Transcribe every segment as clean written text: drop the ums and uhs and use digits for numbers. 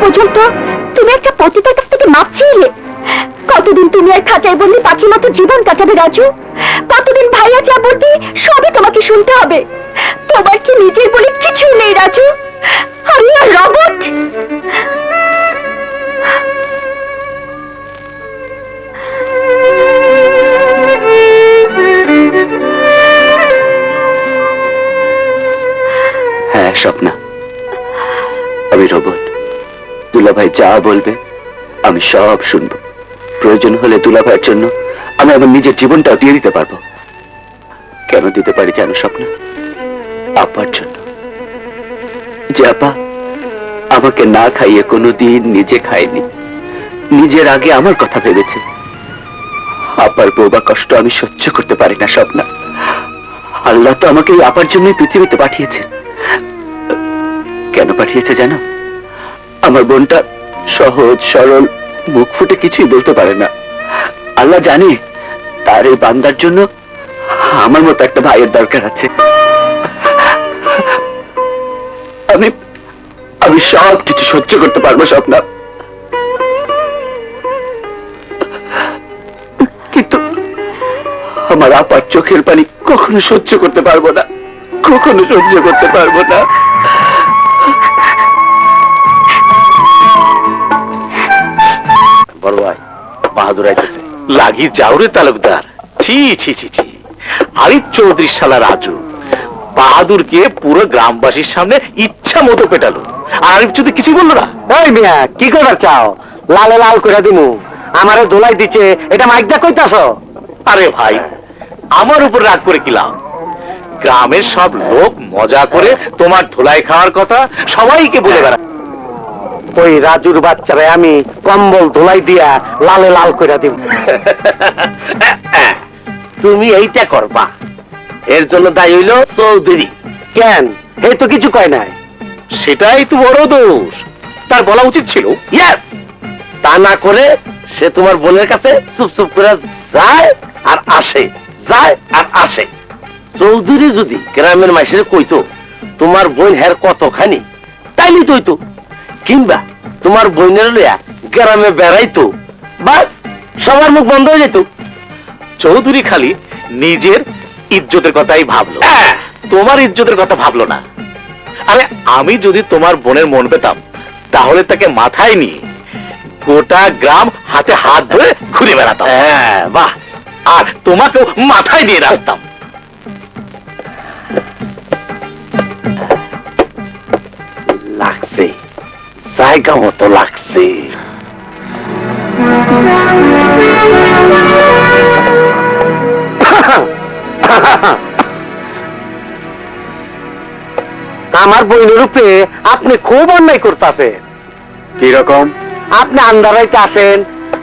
পর্যন্ত তুমি একটা পতিতার কাছ থেকে মাপ চেয়ে কতদিন তুমি আর খাঁচায় বন্দি পাখির মতো জীবন কাটাবে রাজু? কতদিন ভাইয়া যা বলবে সবই তোমাকে শুনতে হবে? তোমার কি নিজের বলে কিছু নেই রাজু? আমি আর রবট? হ্যাঁ স্বপ্না, আমি রোবট। দুলাভাই যা বলবে আমি সব শুনবো। প্রয়োজন হলে দুলাভাইয়ের জন্য আমি আমার নিজের জীবনটাও দিয়ে দিতে পারবো। কেন দিতে পারি জানো স্বপ্না? আপার জন্য। যে আপা আমাকে না খাইয়ে কোনোদিন নিজে খায়নি, নিজের আগে আমার কথা ভেবেছে। আপার বোবা কষ্ট আমি সহ্য করতে পারি না স্বপ্না। আল্লাহ তো আমাকে এই আপার জন্যই পৃথিবীতে পাঠিয়েছে। কেন পাঠিয়েছে জানো? আমার বোনটা সহজ সরল, মুখ ফুটে কিছুই বলতে পারে না। আল্লাহ জানে তার এই বান্দার জন্য আমার মতো একটা ভাইয়ের দরকার আছে। আমি আমি সব কিছু সহ্য করতে পারবো স্বপ্না, কিন্তু আমার আপার চোখের পানি কখনো সহ্য করতে পারবো না, কখনো সহ্য করতে পারবো না। বড় ভাই বাহাদুর আইতেছে। লাগি যাও রে তালুকদার। ছি ছি ছি ছি, আরিফ চৌধুরী শালা রাজু বাহাদুরকে পুরো গ্রামবাসীর সামনে ইচ্ছা মতো পেটালো। আর আরিফ চৌধুরী কিছু বললো না। ওই মিয়া কি করার চাও? লালে লাল করে দিমু। আমারে দোলাই দিচ্ছে, এটা মাইকদা কইতাছ? আরে ভাই, আমার উপর রাগ করে কি লাভ? গ্রামের সব লোক মজা করে তোমার ধুলাই খাওয়ার কথা সবাইকে বলে বেড়া। ওই রাজুর বাচ্চারে আমি কম্বল ধোলাই দিয়া লালে লাল করে দিব। তুমি এইটা করবা, এর জন্য দায়ী হইল চৌধুরী। কেন? এই তো কিছু কয় নাই। সেটাই তো বড় দোষ, তার বলা উচিত ছিল। ইয়েস, তা না করে সে তোমার বোনের কাছে চুপ চুপ করে যায় আর আসে, যায় আর আসে। চৌধুরী যদি গ্রামের মাইসের কইতো তোমার বোন হের কতখানি, তাইলে তো হইতো। কিংবা তোমার বোনের লইয়া গ্রামে বেড়াইতো, বাস সবার মুখ বন্ধ হয়ে যেত। চৌধুরী খালি নিজের ইজ্জতের কথাই ভাবলো, তোমার ইজ্জতের কথা ভাবলো না। আরে আমি যদি তোমার বোনের মন পেতাম তাহলে তাকে মাথায় নিয়ে গোটা গ্রাম হাতে হাত ধরে ঘুরে বেড়াতাম। হ্যাঁ বাহ, আর তোমাকেও মাথায় দিয়ে রাখতাম। লাগছে, জায়গা মতো লাগছে। আমার বইনের উপরে আপনি খুব অন্যায় করতেছেন। কিরকম? আপনি আন্দারাইতে আসেন,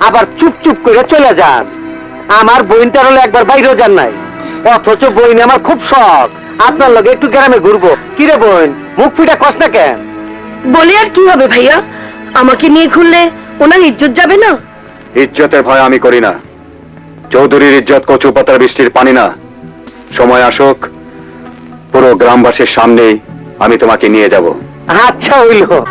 আবার চুপ চুপ করে চলে যান। আমার বইনটার হলে একবার বাইরেও যান নাই, অথচ বইন আমার খুব শখ। আপনার লগে একটু গ্রামে ঘুরবো। কিরে বোন, মুখ ফিটা কস না কেন? বলি আর কি হবে ভাইয়া, আমাকে নিয়ে ঘুরলে ওনার ইজ্জত যাবে না? ইজ্জতের ভয় আমি করি না। চৌধুরীর ইজ্জত কচু পাতার বৃষ্টির পানি না। সময় আসুক, পুরো গ্রামবাসীর সামনেই আমি তোমাকে নিয়ে যাব। আচ্ছা হইল।